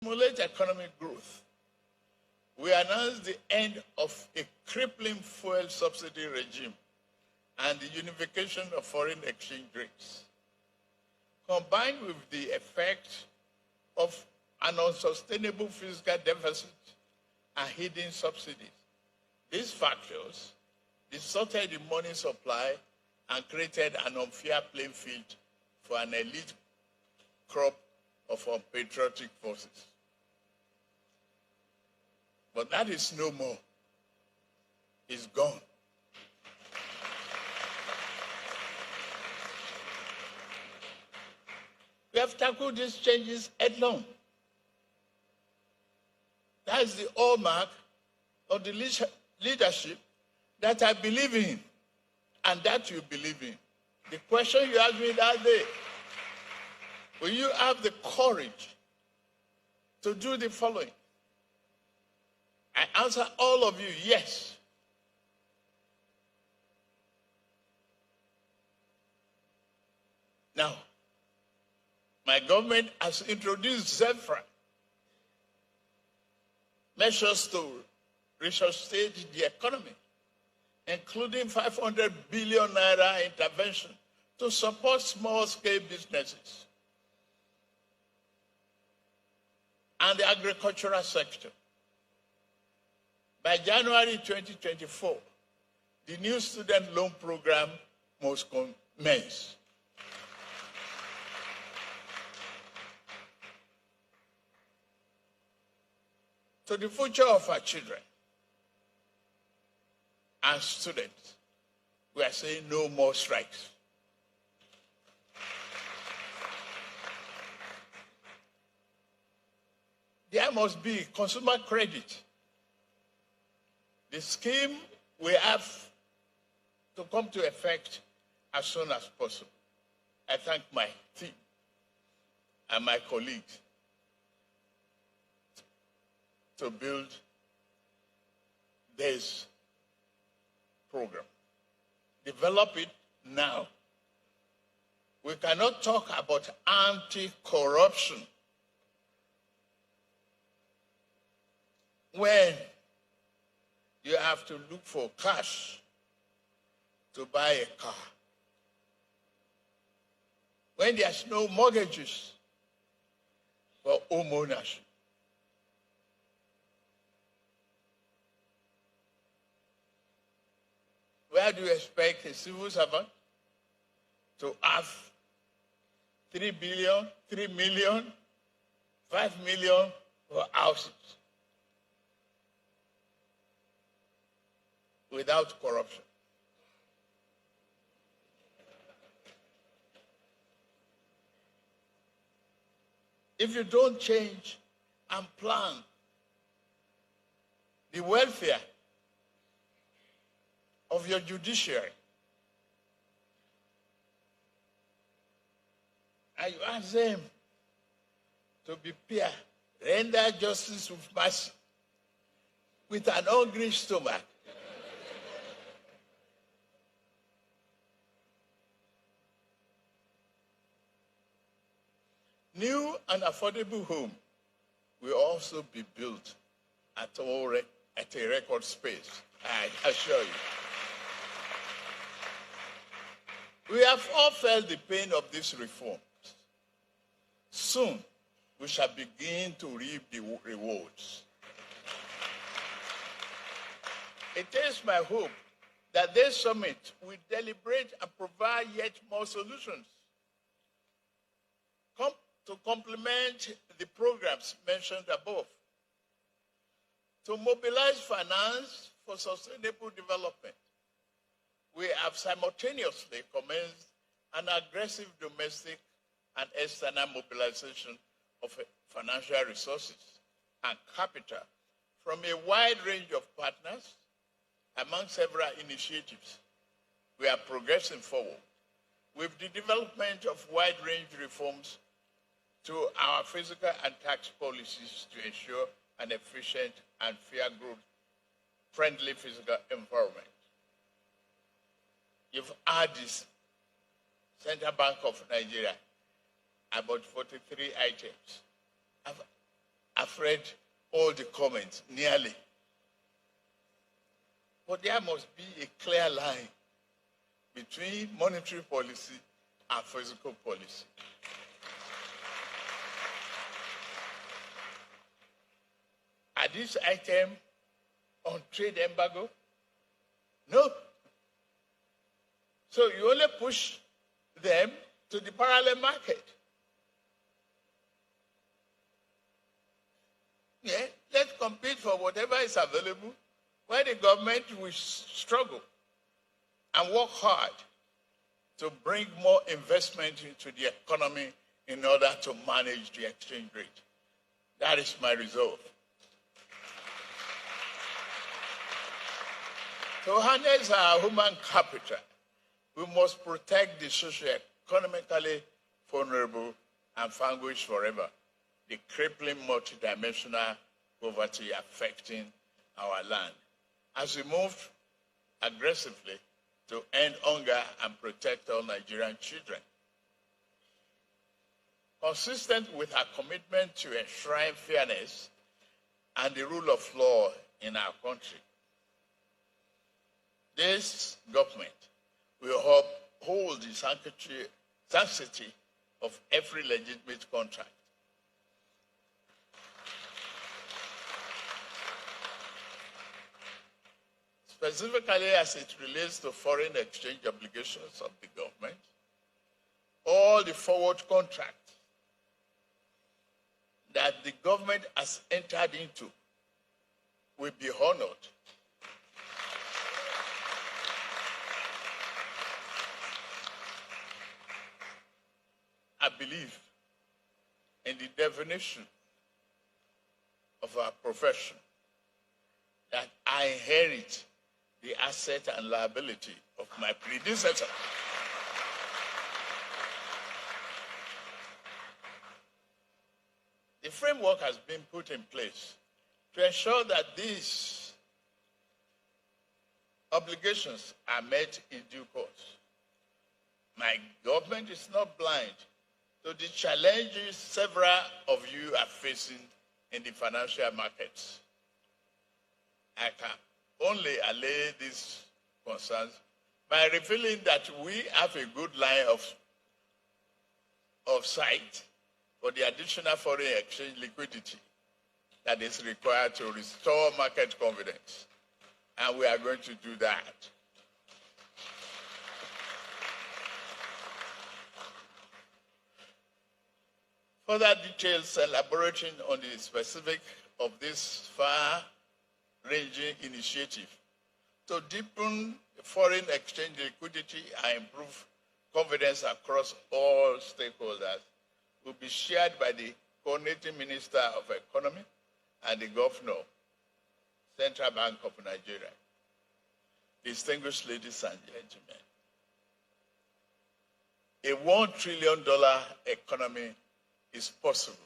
stimulate economic growth, we announced the end of a crippling fuel subsidy regime and the unification of foreign exchange rates. Combined with the effect of an unsustainable fiscal deficit and hidden subsidies, these factors distorted the money supply and created an unfair playing field for an elite crop of unpatriotic forces. But that is no more. It's gone. We have tackled these changes head-on. That is the hallmark of the leadership that I believe in and that you believe in. The question you asked me that day, will you have the courage to do the following? I answer all of you, yes. Now, my government has introduced ZEFRA, measures to resuscitate the economy, including 500 billion naira intervention to support small-scale businesses and the agricultural sector. By January 2024, the new student loan program must commence. To the future of our children and students, we are saying no more strikes. There must be consumer credit. The scheme we have to come to effect as soon as possible. I thank my team and my colleagues to build this program. Develop it now. We cannot talk about anti-corruption when you have to look for cash to buy a car, when there's no mortgages for home ownership. Where do you expect a civil servant to have 3 billion, 3 million, 5 million for houses without corruption? If you don't change and plan the welfare of your judiciary, and you ask them to be fair, render justice with mercy, with an hungry stomach, new and affordable home will also be built at a record space, I assure you. We have all felt the pain of these reforms. Soon, we shall begin to reap the rewards. It is my hope that this summit will deliberate and provide yet more solutions to complement the programs mentioned above, to mobilize finance for sustainable development. We have simultaneously commenced an aggressive domestic and external mobilization of financial resources and capital from a wide range of partners among several initiatives. We are progressing forward with the development of wide-range reforms to our fiscal and tax policies to ensure an efficient and fair growth-friendly fiscal environment. You've heard this Central Bank of Nigeria about 43 items. read all the comments, nearly. But there must be a clear line between monetary policy and fiscal policy. Are these items on trade embargo? No. So you only push them to the parallel market. Yeah, let's compete for whatever is available, where the government will struggle and work hard to bring more investment into the economy in order to manage the exchange rate. That is my resolve. To harness our human capital, we must protect the socio-economically vulnerable and vanquish forever the crippling multidimensional poverty affecting our land, as we move aggressively to end hunger and protect all Nigerian children. Consistent with our commitment to enshrine fairness and the rule of law in our country, this government will uphold the sanctity of every legitimate contract. Specifically as it relates to foreign exchange obligations of the government, all the forward contracts that the government has entered into will be honored. I believe in the definition of our profession that I inherit the asset and liability of my predecessor. The framework has been put in place to ensure that these obligations are met in due course. My government is not blind to the challenges several of you are facing in the financial markets. I can only allay these concerns by revealing that we have a good line of sight for the additional foreign exchange liquidity that is required to restore market confidence. And we are going to do that. Further details elaborating on the specific of this far-ranging initiative to deepen foreign exchange liquidity and improve confidence across all stakeholders will be shared by the coordinating Minister of Economy and the Governor, Central Bank of Nigeria. Distinguished ladies and gentlemen, a $1 trillion economy is possible.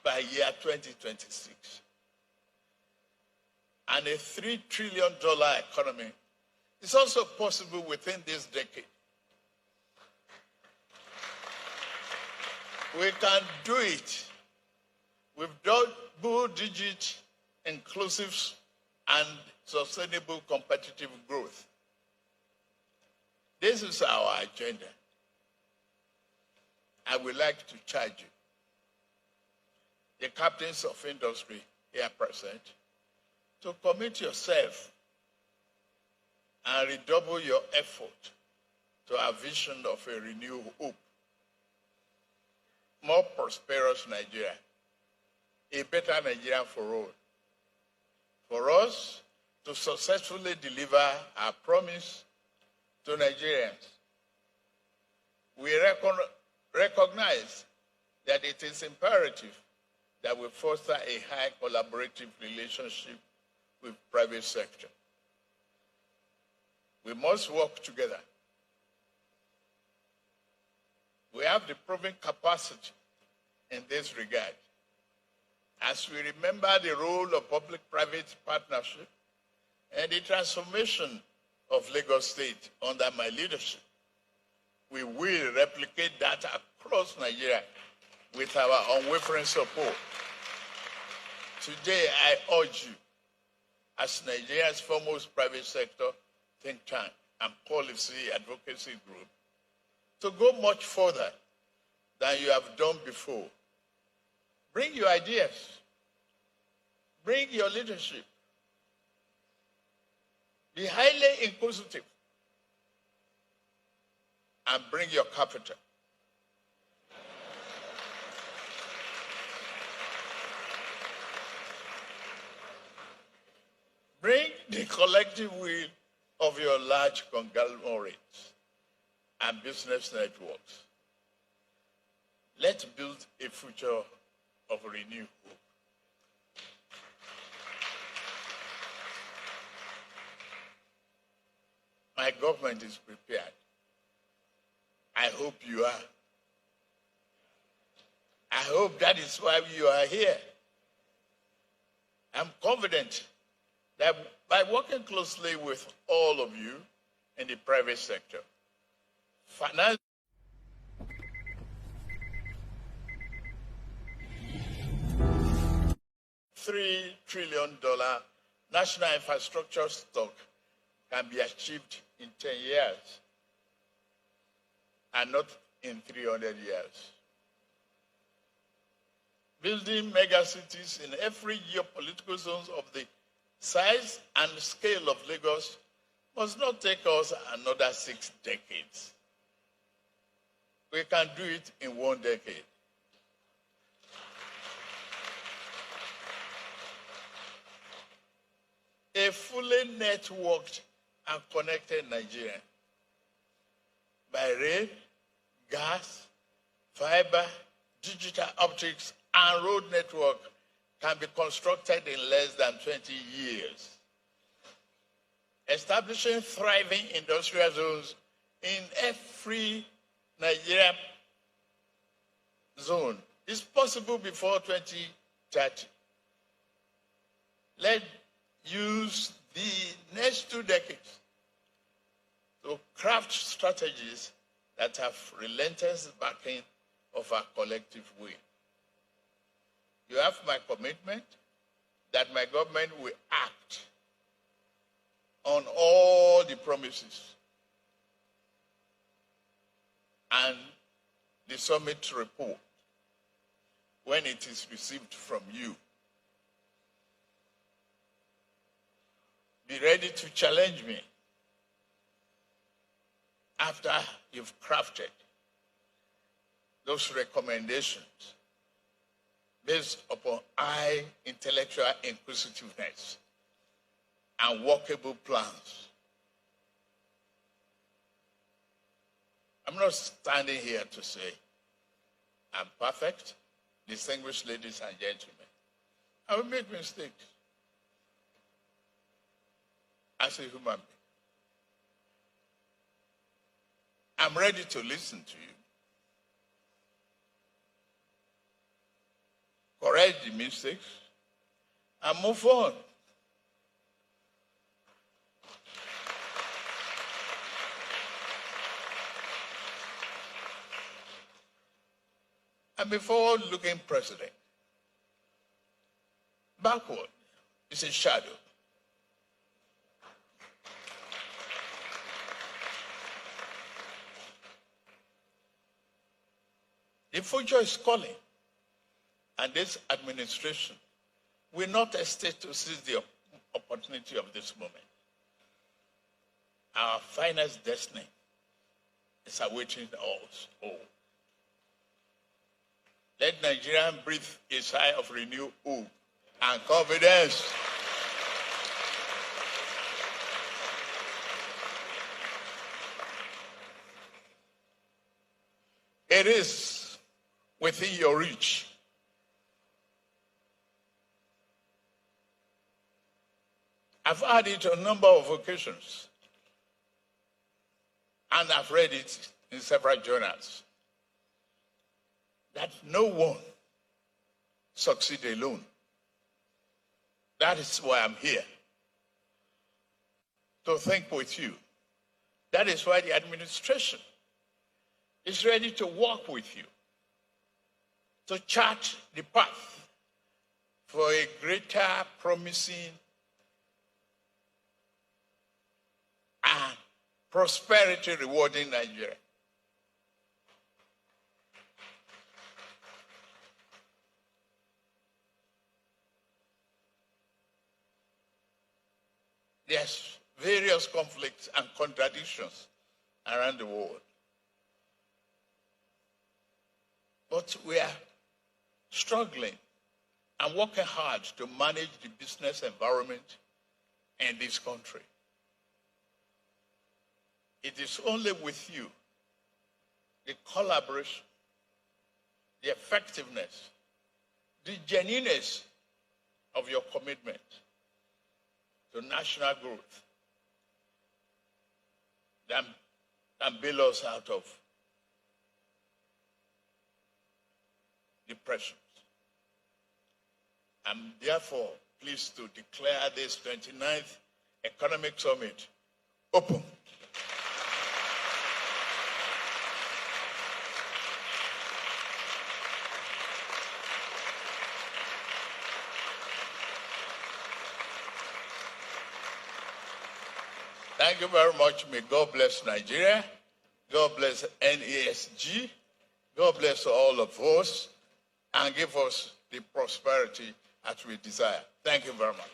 By year 2026. And a $3 trillion economy is also possible within this decade. We can do it with double-digit inclusive and sustainable competitive growth. This is our agenda. I would like to charge you, the captains of industry here present, to commit yourself and redouble your effort to our vision of a renewed hope, more prosperous Nigeria, a better Nigeria for all. For us to successfully deliver our promise to Nigerians, we recognize that it is imperative that we foster a high collaborative relationship with private sector. We must work together. We have the proven capacity in this regard. As we remember the role of public-private partnership and the transformation of Lagos State under my leadership, we will replicate start across Nigeria with our unwavering support. Today, I urge you, as Nigeria's foremost private sector think tank and policy advocacy group, to go much further than you have done before. Bring your ideas. Bring your leadership. Be highly inquisitive. And bring your capital. Bring the collective will of your large conglomerates and business networks. Let's build a future of renewed hope. My government is prepared. I hope you are. I hope that is why you are here. I'm confident that by working closely with all of you in the private sector, finance $3 trillion national infrastructure stock can be achieved in 10 years and not in 300 years. Building megacities in every geopolitical zone of the size and scale of Lagos must not take us another 6 decades. We can do it in 1 decade. A fully networked and connected Nigeria by rail, gas, fiber, digital optics, and road network can be constructed in less than 20 years. Establishing thriving industrial zones in every Nigeria zone is possible before 2030. Let's use the next 2 decades to craft strategies that have relentless backing of our collective will. You have my commitment that my government will act on all the promises and the summit report when it is received from you. Be ready to challenge me after you've crafted those recommendations based upon high intellectual inquisitiveness and workable plans. I'm not standing here to say I'm perfect, distinguished ladies and gentlemen. I will make mistakes as a human being. I'm ready to listen to you. Correct the mistakes and move on. I'm a forward-looking president. Backward is a shadow. The future is calling, and this administration will not hesitate to seize the opportunity of this moment. Our finest destiny is awaiting us all. Let Nigeria breathe a sigh of renewed hope and confidence. It is within your reach. I've had it on a number of occasions, and I've read it in several journals, that no one succeeds alone. That is why I'm here, to think with you. That is why the administration is ready to work with you to chart the path for a greater, promising, and prosperity rewarding Nigeria. There's various conflicts and contradictions around the world. But we are struggling and working hard to manage the business environment in this country. It is only with you, the collaboration, the effectiveness, the genuineness of your commitment to national growth that bail us out of depressions. I'm therefore pleased to declare this 29th Economic Summit open. Thank you very much. May God bless Nigeria. God bless NASG. God bless all of us and give us the prosperity that we desire. Thank you very much.